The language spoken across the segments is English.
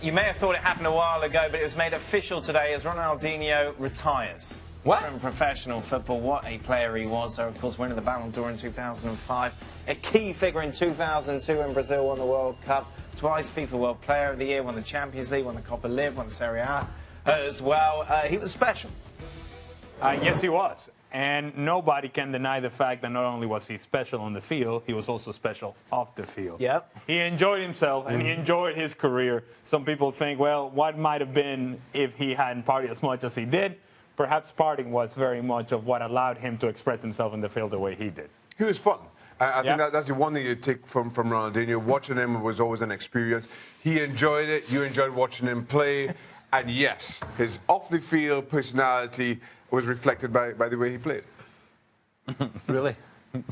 You may have thought it happened a while ago, but it was made official today as Ronaldinho retires. What? From professional football. What a player he was. So, of course, winning the Ballon d'Or in 2005. A key figure in 2002 when Brazil won the World Cup. Twice FIFA World Player of the Year. Won the Champions League, won the Copa Live, won the Serie A as well. He was special. Yes, he was. And nobody can deny the fact that not only was he special on the field, he was also special off the field. Yep. He enjoyed himself and he enjoyed his career. Some people think, well, what might have been if he hadn't partied as much as he did? Perhaps partying was very much of what allowed him to express himself in the field the way he did. He was fun. I think that's the one thing you take from Ronaldinho. Watching him was always an experience. He enjoyed it. You enjoyed watching him play. And yes, his off-the-field personality was reflected by the way he played. Really?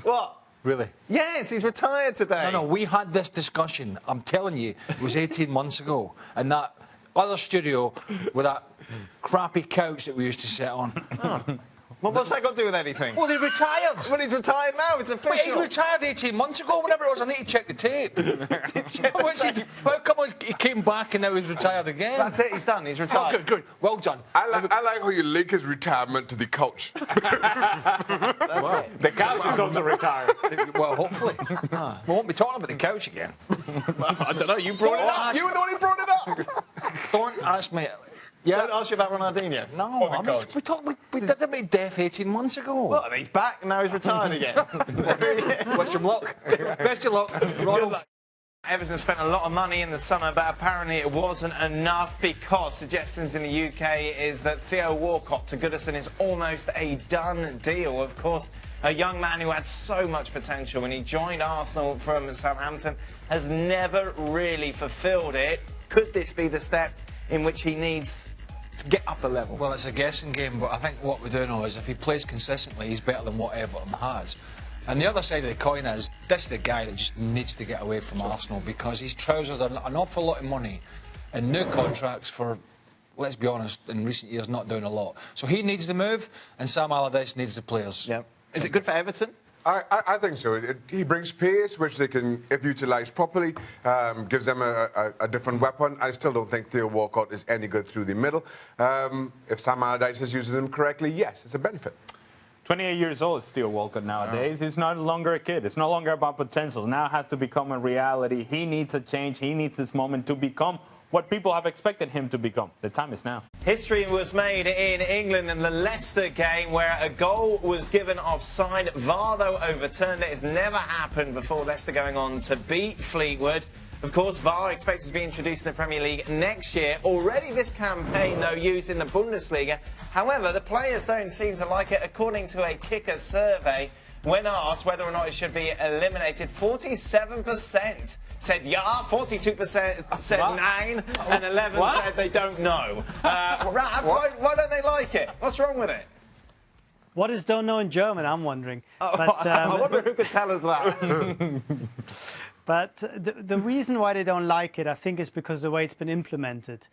What? Really? Yes, he's retired today. No, we had this discussion. I'm telling you, it was 18 months ago. And that other studio with that crappy couch that we used to sit on. Oh. Well, what's that got to do with anything? Well, they retired. Well, he's retired now. It's official. But he retired 18 months ago. Whenever it was, I need to check the tape. How come he came back and now he's retired again? That's it. He's done. He's retired. Oh, good. Well done. I like how you link his retirement to the couch. That's it. The couch is also retired. Well, hopefully. We won't be talking about the couch again. I don't know. You brought it up. You were the one who brought it up. Don't ask me. Don't ask you about Ronaldinho. No, I mean, we did it about death 18 months ago. Well, he's back and now he's retired again. Wish him luck. Best of luck, Ronald. Everton spent a lot of money in the summer, but apparently it wasn't enough because suggestions in the UK is that Theo Walcott to Goodison is almost a done deal. Of course, a young man who had so much potential when he joined Arsenal from Southampton has never really fulfilled it. Could this be the step in which he needs to get up a level? Well, it's a guessing game, but I think what we do know is if he plays consistently, he's better than what Everton has. And the other side of the coin is, this is the guy that just needs to get away from Arsenal because he's trousered an awful lot of money in new contracts for, let's be honest, in recent years not doing a lot. So he needs to move, and Sam Allardyce needs the players. Yep. Is it good for Everton? I think so. He brings pace, which they can, if utilised properly, gives them a different weapon. I still don't think Theo Walcott is any good through the middle. If Sam Allardyce is using him correctly, yes, it's a benefit. 28 years old is Theo Walcott nowadays. He's no longer a kid. It's no longer about potentials. Now it has to become a reality. He needs a change. He needs this moment to become what people have expected him to become. The time is now. History was made in England in the Leicester game where a goal was given offside. VAR, though, overturned it. It's never happened before Leicester going on to beat Fleetwood. Of course, VAR expected to be introduced in the Premier League next year. Already this campaign, though, used in the Bundesliga. However, the players don't seem to like it. According to a kicker survey, when asked whether or not it should be eliminated, 47% said yeah, 42% said nine, and 11 said they don't know. Raf, why don't they like it? What's wrong with it? What is don't know in German, I'm wondering. But, I wonder who could tell us that. But the reason why they don't like it, I think, is because of the way it's been implemented.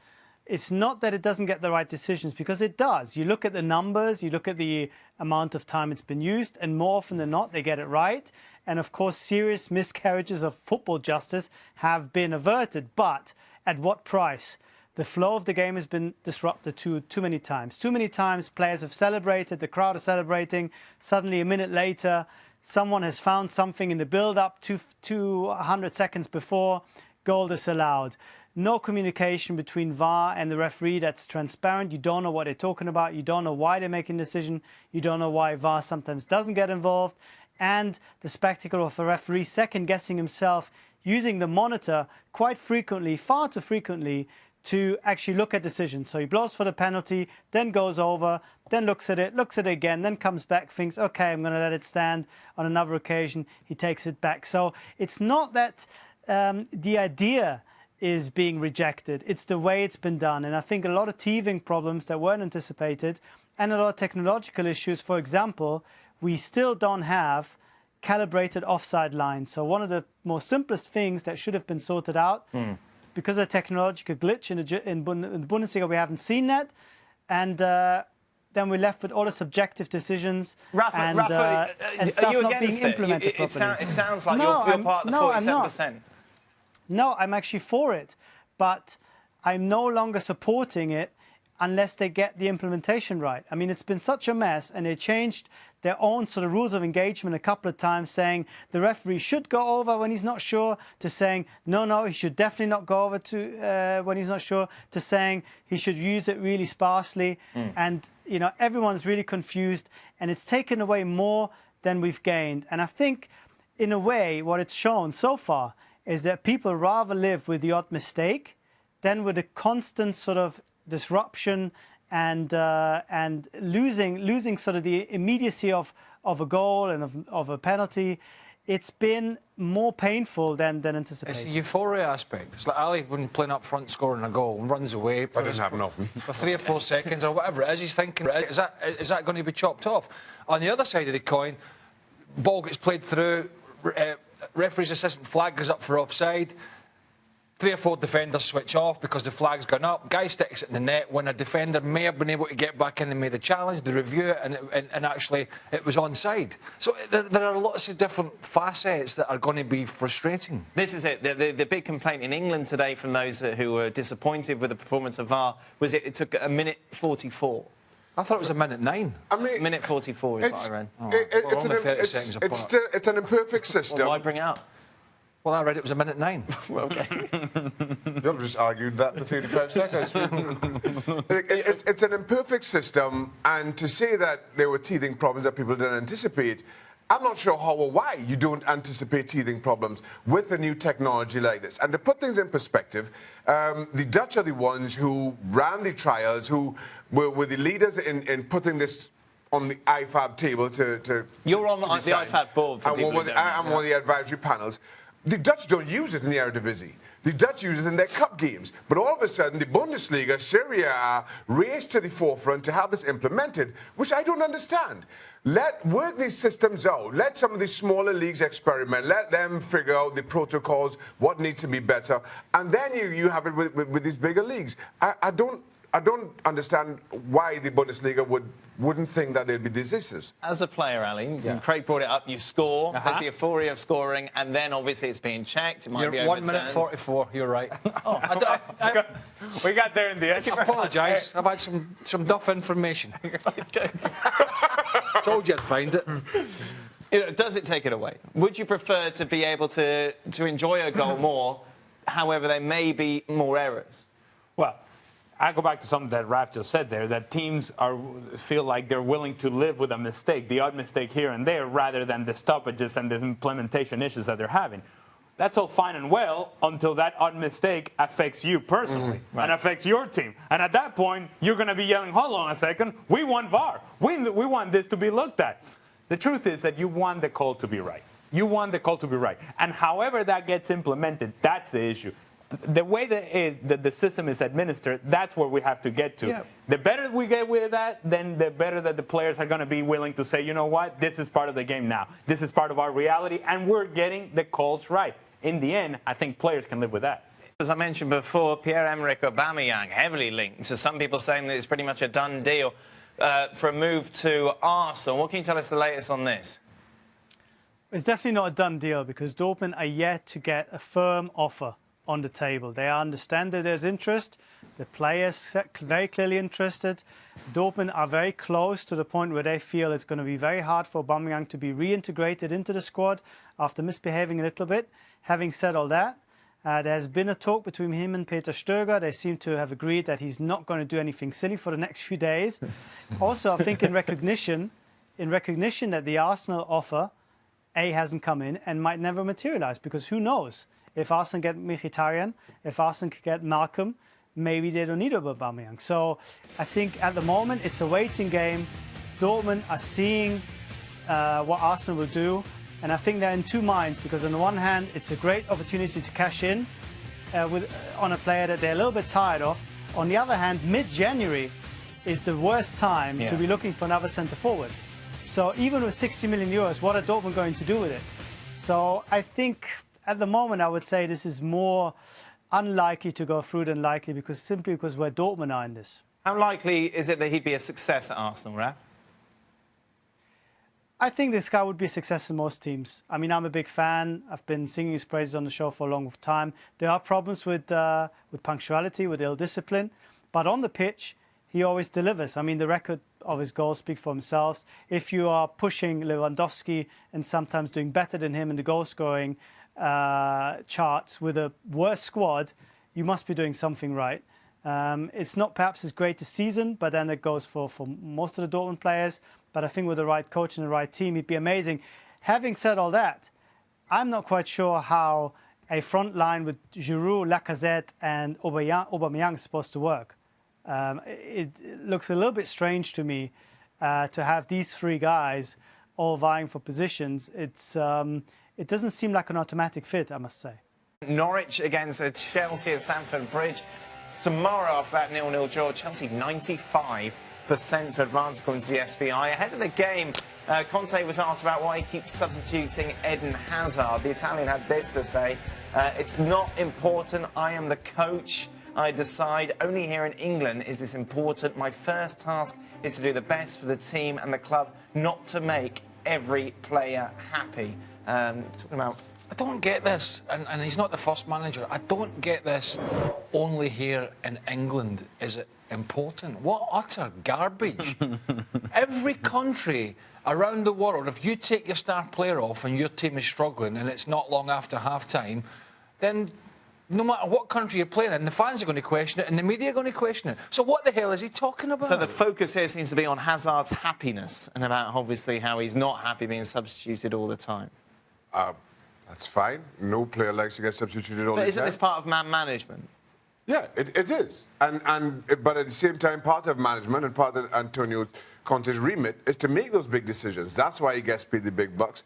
It's not that it doesn't get the right decisions, because it does. You look at the numbers, you look at the amount of time it's been used, and more often than not, they get it right. And of course, serious miscarriages of football justice have been averted. But at what price? The flow of the game has been disrupted too many times. Too many times players have celebrated, the crowd is celebrating. Suddenly, a minute later, someone has found something in the build-up 200 seconds before goal disallowed. No communication between VAR and the referee that's transparent. You don't know what they're talking about. You don't know why they're making a decision. You don't know why VAR sometimes doesn't get involved. And the spectacle of a referee second-guessing himself, using the monitor quite frequently, far too frequently, to actually look at decisions. So he blows for the penalty, then goes over, then looks at it again, then comes back, thinks, okay, I'm going to let it stand. On another occasion, he takes it back. So it's not that the idea is being rejected. It's the way it's been done. And I think a lot of teething problems that weren't anticipated and a lot of technological issues, for example, we still don't have calibrated offside lines. So one of the most simplest things that should have been sorted out, because of a technological glitch in the Bundesliga, we haven't seen that. And then we're left with all the subjective decisions and stuff not being implemented properly. It sounds like you're part of the 47%. No, I'm actually for it. But I'm no longer supporting it unless they get the implementation right. I mean, it's been such a mess, and they changed their own sort of rules of engagement a couple of times, saying the referee should go over when he's not sure, to saying, no, he should definitely not go over to when he's not sure, to saying he should use it really sparsely. And, you know, everyone's really confused, and it's taken away more than we've gained. And I think, in a way, what it's shown so far is that people rather live with the odd mistake than with a constant sort of disruption and losing sort of the immediacy of a goal and of a penalty. It's been more painful than anticipated. It's a euphoria aspect. It's like Ali when playing up front, scoring a goal, and runs away. I didn't have nothing. For 3 or 4 seconds or whatever it is, he's thinking, is that going to be chopped off? On the other side of the coin, ball gets played through, referee's assistant flag goes up for offside. 3 or 4 defenders switch off because the flag's gone up. Guy sticks it in the net when a defender may have been able to get back in and made a challenge. They review it and actually it was onside. So there are lots of different facets that are going to be frustrating. This is it. The big complaint in England today from those who were disappointed with the performance of VAR was it took a minute 44. I thought it was a minute 9. I mean, minute 44 is what I read. It's an imperfect system. Well, why bring it up? Well, I read it was a minute 9. Okay. You've just argued that for 35 seconds. It's an imperfect system, and to say that there were teething problems that people didn't anticipate, I'm not sure how or why you don't anticipate teething problems with a new technology like this. And to put things in perspective, the Dutch are the ones who ran the trials, who were the leaders in putting this on the IFAB table to You're on the decide. IFAB board for people who don't know. I'm on the advisory panels. The Dutch don't use it in the Eredivisie. The Dutch use it in their cup games. But all of a sudden, the Bundesliga, Serie A, raced to the forefront to have this implemented, which I don't understand. Work these systems out. Let some of these smaller leagues experiment. Let them figure out the protocols, what needs to be better. And then you have it with these bigger leagues. I don't understand why the Bundesliga wouldn't think that there'd be these issues. As a player, Ali, Craig brought it up, you score, there's the euphoria of scoring, and then obviously it's being checked, it might be overturned. 1 minute 44, you're right. We got there in the end. I apologise, I've had some duff information. Told you I'd find it. You know, does it take it away? Would you prefer to be able to enjoy a goal more, however there may be more errors? Well, I go back to something that Raf just said there, that teams feel like they're willing to live with a mistake, the odd mistake here and there, rather than the stoppages and the implementation issues that they're having. That's all fine and well until that odd mistake affects you personally and affects your team. And at that point, you're going to be yelling, hold on a second, we want VAR. We want this to be looked at. The truth is that you want the call to be right. You want the call to be right. And however that gets implemented, that's the issue. The way the system is administered, that's where we have to get to. Yeah. The better we get with that, then the better that the players are going to be willing to say, you know what, this is part of the game now. This is part of our reality, and we're getting the calls right. In the end, I think players can live with that. As I mentioned before, Pierre-Emerick Aubameyang, heavily linked to some people saying that it's pretty much a done deal for a move to Arsenal. What can you tell us the latest on this? It's definitely not a done deal because Dortmund are yet to get a firm offer on the table. They understand that there's interest. The players very clearly interested. Dortmund are very close to the point where they feel it's going to be very hard for Aubameyang to be reintegrated into the squad after misbehaving a little bit. Having said all that, there's been a talk between him and Peter Stöger. They seem to have agreed that he's not going to do anything silly for the next few days. Also, I think in recognition that the Arsenal offer hasn't come in and might never materialize, because who knows? If Arsenal get Mkhitaryan, if Arsenal get Malcolm, maybe they don't need Aubameyang. So I think at the moment it's a waiting game. Dortmund are seeing what Arsenal will do, and I think they're in two minds, because on the one hand it's a great opportunity to cash in on a player that they're a little bit tired of. On the other hand, mid-January is the worst time to be looking for another centre forward. So even with 60 million euros, what are Dortmund going to do with it? So I think at the moment, I would say this is more unlikely to go through than likely, because we're Dortmund are in this. How likely is it that he'd be a success at Arsenal, Raf? I think this guy would be a success in most teams. I mean, I'm a big fan. I've been singing his praises on the show for a long time. There are problems with punctuality, with ill discipline, but on the pitch, he always delivers. I mean, the record of his goals speak for themselves. If you are pushing Lewandowski and sometimes doing better than him in the goal-scoring charts with a worse squad, you must be doing something right. It's not perhaps his greatest season, but then it goes for most of the Dortmund players. But I think with the right coach and the right team, he'd be amazing. Having said all that, I'm not quite sure how a front line with Giroud, Lacazette and Aubameyang is supposed to work. It looks a little bit strange to me to have these three guys all vying for positions. It doesn't seem like an automatic fit, I must say. Norwich against Chelsea at Stamford Bridge. Tomorrow, after that 0-0 draw, Chelsea 95% to advance according to the SBI. Ahead of the game, Conte was asked about why he keeps substituting Eden Hazard. The Italian had this to say, it's not important, I am the coach. I decide only here in England is this important. My first task is to do the best for the team and the club, not to make every player happy. Talking about... I don't get this, and he's not the first manager. I don't get this. Only here in England is it important. What utter garbage. Every country around the world, if you take your star player off and your team is struggling and it's not long after half-time, then no matter what country you're playing in, the fans are going to question it and the media are going to question it. So what the hell is he talking about? So the focus here seems to be on Hazard's happiness and about obviously how he's not happy being substituted all the time. That's fine. No player likes to get substituted all the time. But isn't this part of man management? Yeah, it is. But at the same time, part of management and part of Antonio Conte's remit is to make those big decisions. That's why he gets paid the big bucks.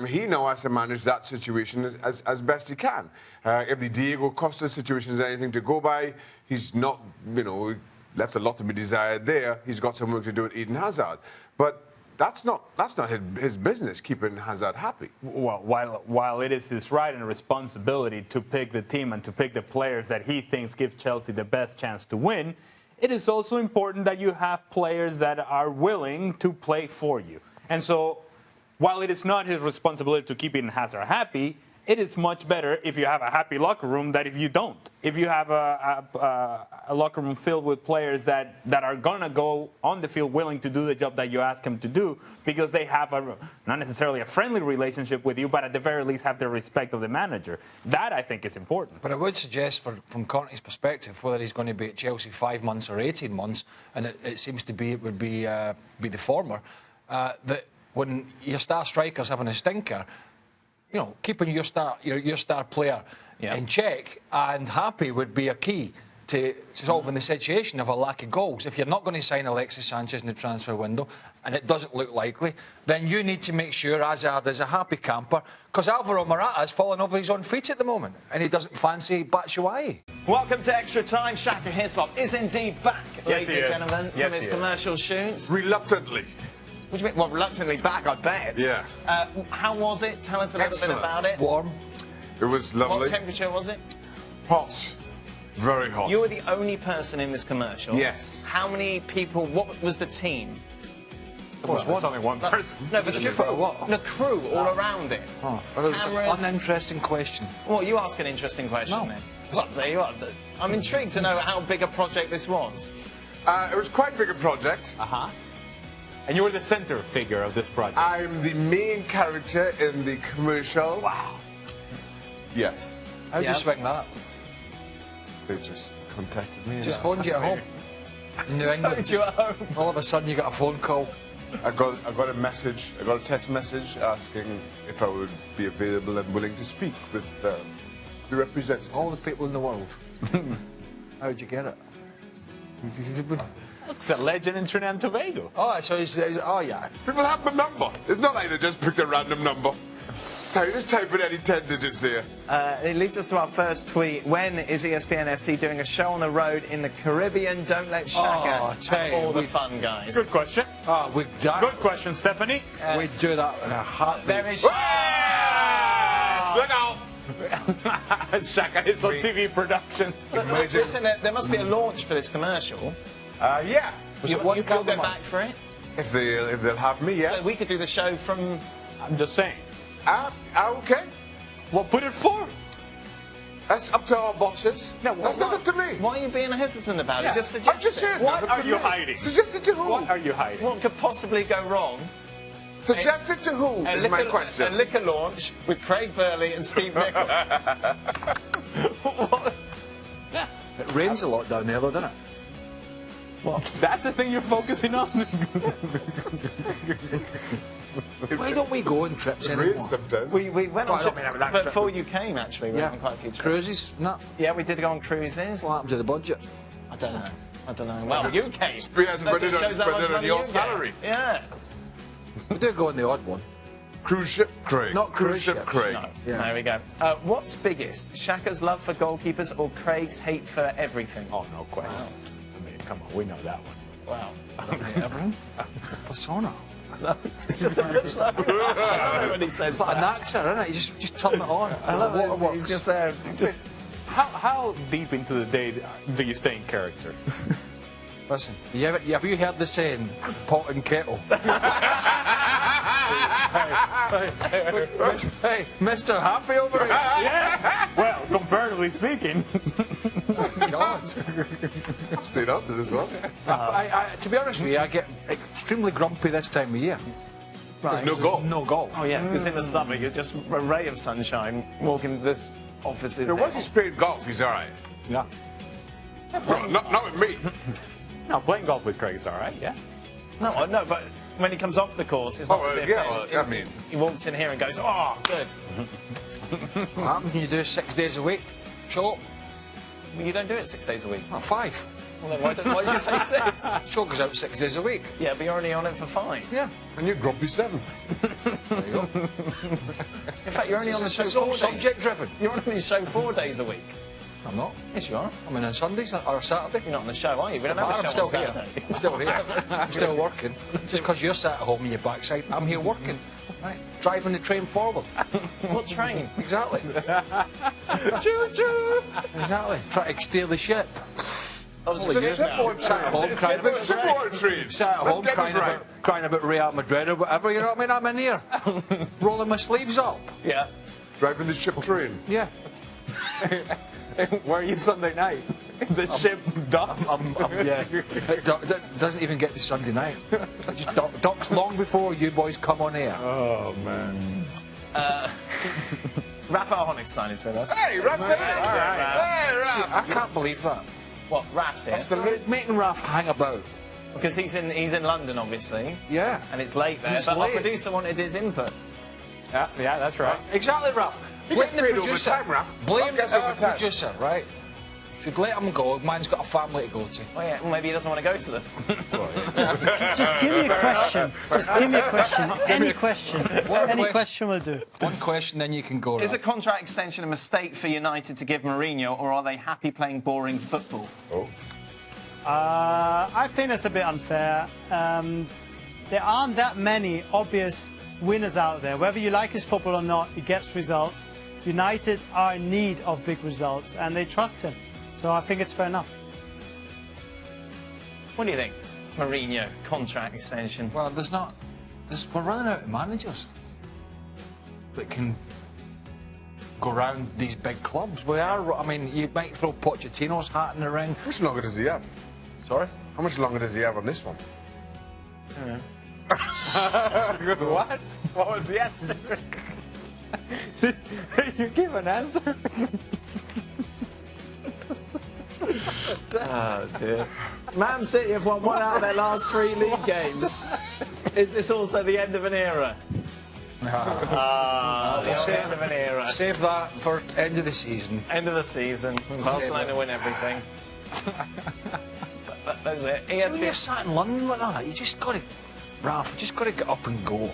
He now has to manage that situation as best he can. If the Diego Costa situation is anything to go by, he's not, left a lot to be desired there. He's got some work to do with Eden Hazard. But that's not his business, keeping Hazard happy. Well, while it is his right and responsibility to pick the team and to pick the players that he thinks give Chelsea the best chance to win, it is also important that you have players that are willing to play for you. And so, while it is not his responsibility to keep Eden Hazard happy, it is much better if you have a happy locker room than if you don't. If you have a locker room filled with players that are going to go on the field willing to do the job that you ask them to do because they have not necessarily a friendly relationship with you, but at the very least have the respect of the manager. That, I think, is important. But I would suggest, from Conte's perspective, whether he's going to be at Chelsea 5 months or 18 months, and it seems to be it would be the former, that when your star striker's having a stinker, keeping your star player in check and happy would be a key to solving the situation of a lack of goals. If you're not going to sign Alexis Sanchez in the transfer window, and it doesn't look likely, then you need to make sure Hazard is a happy camper, because Alvaro Morata has fallen over his own feet at the moment, and he doesn't fancy Batshuayi. Welcome to Extra Time. Shaka Hislop is indeed back, ladies and gentlemen, from his commercial shoots. Reluctantly. What do you mean? Well, reluctantly back, I bet. Yeah. How was it? Tell us a little bit about it. Warm. It was lovely. What temperature was it? Hot. Very hot. You were the only person in this commercial. Yes. How many people? What was the team? It's only one person. No, but the crew all around it. Oh, Cameras. Uninteresting question. Well, you ask an interesting question then. Well, there you are. I'm intrigued to know how big a project this was. It was quite a big project. Uh-huh. And you were the center figure of this project. I'm the main character in the commercial. Wow. Yes. How did you swing that? They just contacted me. Just phoned you at home. In New England. Phoned you at home. All of a sudden you got a phone call. I got a message. I got a text message asking if I would be available and willing to speak with the representatives. All the people in the world. How'd you get it? It's a legend in Trinidad and Tobago. Oh, so oh yeah. People have my number. It's not like they just picked a random number. Just type in any 10 digits there. It leads us to our first tweet. When is ESPN FC doing a show on the road in the Caribbean? Don't let Shaka have all the fun, guys. Good question. Oh, we've done. Good question, Stephanie. We do that in a heartbeat. There is Look out! Shaka is on TV Productions. Listen, there must be a launch for this commercial. Yeah. Was it one you go camera? back for it? If they'll have me, yes. So we could do the show from. I'm just saying. Okay. Well, put it forward. That's up to our bosses. No, that's not up to me. Why are you being hesitant about Yeah. it? Just suggest I'm just saying. it. it's not What up are to you me. hiding? Suggest it to who? What are you hiding? What could possibly go wrong? Suggest it to who is my question. A liquor launch with Craig Burley and Steve Nichol. What? It rains a lot down there, though, doesn't it? That's the thing you're focusing on? Why don't we go on trips It anymore? rains sometimes. We went Well, on I don't mean that trip. before you came, actually. We went on quite a few trips. Cruises? No. Yeah, we did go on cruises. What happened to the budget? I don't know. Well, you came. We hasn't That put it just on- shows how spent much it on money your you get. salary. Yeah. We do go on the odd one. Cruise ship Craig. Not cruise ship ships. Craig. No. Yeah. There we go. What's biggest, Shaka's love for goalkeepers or Craig's hate for everything? Oh, no question. Wow. I mean, come on, we know that one. Wow. Everything? It's a persona. No, it's just a persona. I love it when he says It's like an that. actor, isn't it? You just turn it on. I love it. He's just there. Just How deep into the day do you stay in character? Listen, have you heard the saying, pot and kettle? Hey, Mr. Happy over here. Yeah. Well, comparatively speaking. God. Stayed out to this one. To be honest with you, I get extremely grumpy this time of year. There's no golf. No golf. Oh yes, because in the summer you're just a ray of sunshine walking the offices. So now. once he's played golf, he's all right. Yeah. Well, not with me. No, playing golf with Craig's all right, yeah. No, no, but when he comes off the course, it's not Oh, as if yeah, well, I mean- he walks in here and goes, "Oh, good." What happens when you do it 6 days a week? Sure. Well, you don't do it 6 days a week. Not 5. Well, then why did you say 6? Show goes out 6 days a week. Yeah, but you're only on it for 5. Yeah. And you're grumpy 7. There you go. In fact, you're only on the show It's 4 all days. subject driven. You're on the show 4 days a week. I'm not. Yes, you are. I'm in on Sundays or Saturday. You're not on the show, are you? We don't have a I'm show still on here. Saturday. I'm still here. I'm still working. Just because you're sat at home in your backside, I'm here working. Right. Driving the train forward. What train? Exactly. Choo-choo! Exactly. Try to steer the ship. Oh, it's It's a a ship ship now. on Sat at home It's a crying ship It's a shipboard train. Sat at Let's home get this right. crying about Real Madrid or whatever, you know what I mean? I'm in here. Rolling my sleeves up. Yeah. Driving the ship train. Yeah. Where are you Sunday night? The ship docks. Yeah. It doesn't even get to Sunday night. It just docks long before you boys come on air. Oh, man. Raphael Honigstein is with us. Hey, Raph! Hey, See, Raph! I can't believe that. What, Raph's here? Making Ralph hang about. Because he's in London, obviously, Yeah. and it's late there. It's But our late. producer wanted his input. Yeah, that's right. Exactly, Ralph. He Blame gets the paid producer. overtime, Ralph. Blame Ralph gets our overtime. producer, right? Should let him go. Man's got a family to go to. Oh yeah, well, maybe he doesn't want to go to them. Just give me a question. Just give me a question. Any question. Any question will do. One question, then you can go. Is a Ralph. contract extension a mistake for United to give Mourinho, or are they happy playing boring football? Oh. I think that's a bit unfair. There aren't that many obvious winners out there. Whether you like his football or not, he gets results. United are in need of big results, and they trust him. So I think it's fair enough. What do you think? Mourinho, contract extension. Well, we're running out of managers that can go around these big clubs. We are. I mean, you might throw Pochettino's hat in the ring. How much longer does he have? Sorry. How much longer does he have on this one? What? What was the answer? Did you give an answer? Oh dear. Man City have won 1 out of their last 3 league games. Is this also the end of an era? The end of an era. Save that for end of the season. End of the season. Barcelona win everything. That's it. So when you're ESPN. sat in London like that, you just got to, Ralph, you just got to get up and go.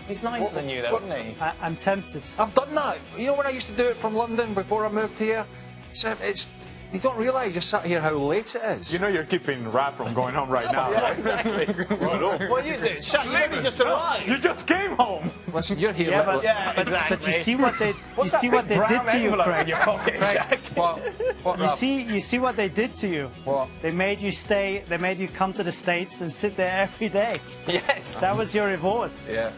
He's nicer than you, though, isn't he? I'm tempted. I've done that. You know when I used to do it from London before I moved here? So You don't realise you sat here how late it is. You know you're keeping rap from going on right now, Yeah, right? exactly. What are you doing? Shaq, you only just arrived. You just came home. Listen, you're here. Yeah, Yeah, exactly. But you see what they What's that big did brown to you, envelope in Craig. your pocket, Shaq? What, You see what they did to you. What? They made you stay. They made you come to the States and sit there every day. Yes. That was your reward. Yeah.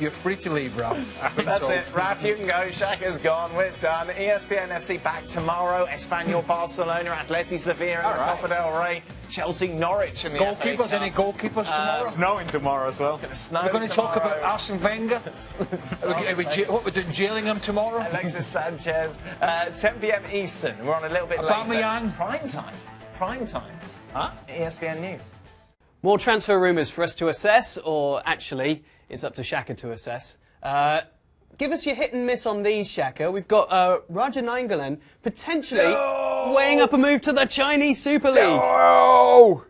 You're free to leave, Ralph. That's it. Raf, you can go. Shaq is gone. We're done. ESPN FC back tomorrow. Espanyol, Barcelona, Atleti Sevilla, in the Copa del Rey, Chelsea, Norwich in the FA Goalkeepers? Cup. Any goalkeepers tomorrow? Snowing tomorrow as well. It's gonna snow We're going to talk tomorrow. about Arsene Wenger. What we're doing, jailing him tomorrow? Alexis Sanchez. 10 p.m. Eastern. We're on a little bit Aubameyang. later. Prime time. Prime time. Huh? ESPN News. More transfer rumours for us to assess, or actually, it's up to Shaka to assess. Give us your hit and miss on these, Shaka. We've got Raja Nainggolan potentially weighing up a move to the Chinese Super League. Oh!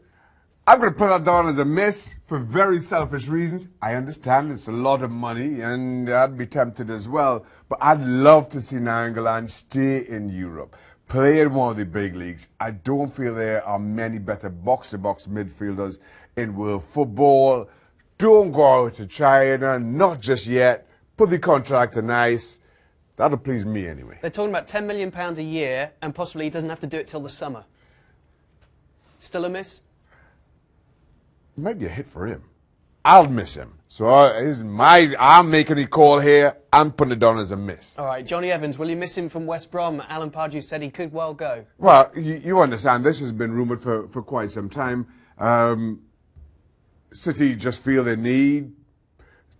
I'm going to put that down as a miss for very selfish reasons. I understand it's a lot of money, and I'd be tempted as well. But I'd love to see Nainggolan stay in Europe, play in one of the big leagues. I don't feel there are many better box-to-box midfielders in world football. Don't go out to China, not just yet. Put the contract on ice. That'll please me anyway. They're talking about £10 million a year, and possibly he doesn't have to do it till the summer. Still a miss? Might be a hit for him. I'll miss him. So I'm making a call here. I'm putting it down as a miss. All right, Johnny Evans, will you miss him from West Brom? Alan Pardew said he could well go. Well, you understand, this has been rumoured for quite some time. City just feel they need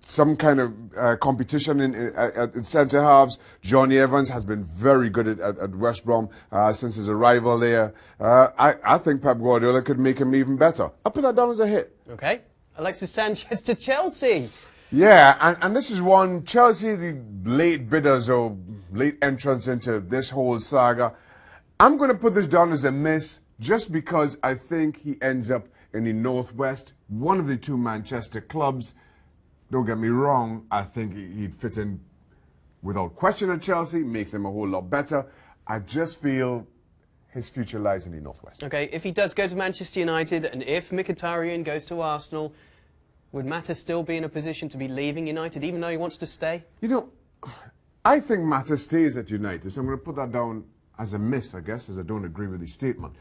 some kind of competition in centre halves. Johnny Evans has been very good at West Brom since his arrival there. I think Pep Guardiola could make him even better. I'll put that down as a hit. Okay. Alexis Sanchez to Chelsea. Yeah, and this is one, Chelsea, the late bidders or late entrants into this whole saga. I'm going to put this down as a miss just because I think he ends up in the Northwest, one of the two Manchester clubs. Don't get me wrong, I think he'd fit in without question at Chelsea, makes him a whole lot better. I just feel his future lies in the Northwest. Okay, if he does go to Manchester United and if Mkhitaryan goes to Arsenal, would Mata still be in a position to be leaving United even though he wants to stay? You know, I think Mata stays at United, so I'm going to put that down as a miss, I guess, as I don't agree with the statement.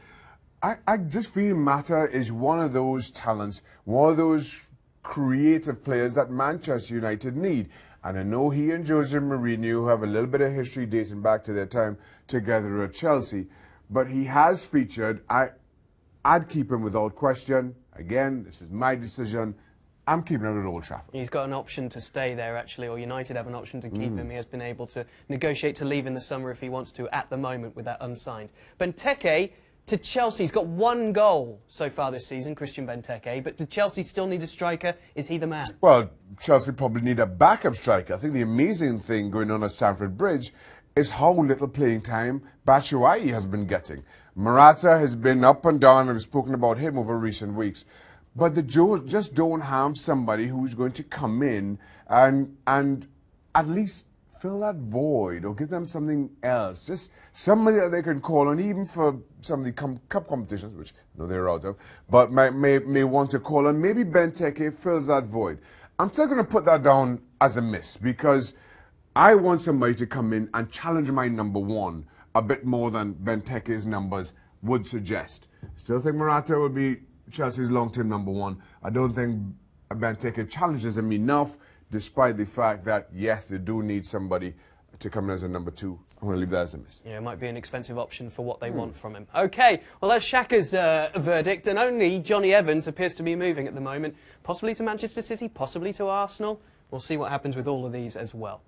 I just feel Mata is one of those talents, one of those creative players that Manchester United need. And I know he and Jose Mourinho have a little bit of history dating back to their time together at Chelsea, but he has featured. I'd keep him without question. Again, this is my decision. I'm keeping him at Old Trafford. He's got an option to stay there, actually, or United have an option to keep him. He has been able to negotiate to leave in the summer if he wants to, at the moment, with that unsigned. Benteke to Chelsea. He's got one goal so far this season, Christian Benteke, but do Chelsea still need a striker? Is he the man? Well, Chelsea probably need a backup striker. I think the amazing thing going on at Stamford Bridge is how little playing time Batshuayi has been getting. Morata has been up and down, and we've spoken about him over recent weeks. But the just don't have somebody who's going to come in and at least fill that void or give them something else. Just somebody that they can call on, even for some of the cup competitions, which I know they're out of, but may want to call on. Maybe Benteke fills that void. I'm still going to put that down as a miss because I want somebody to come in and challenge my number one a bit more than Benteke's numbers would suggest. Still think Morata would be Chelsea's long-term number one. I don't think Benteke challenges him enough, despite the fact that, yes, they do need somebody to come in as a number two. I'm going to leave that as a miss. Yeah, it might be an expensive option for what they want from him. OK, well, that's Shaka's verdict, and only Johnny Evans appears to be moving at the moment, possibly to Manchester City, possibly to Arsenal. We'll see what happens with all of these as well.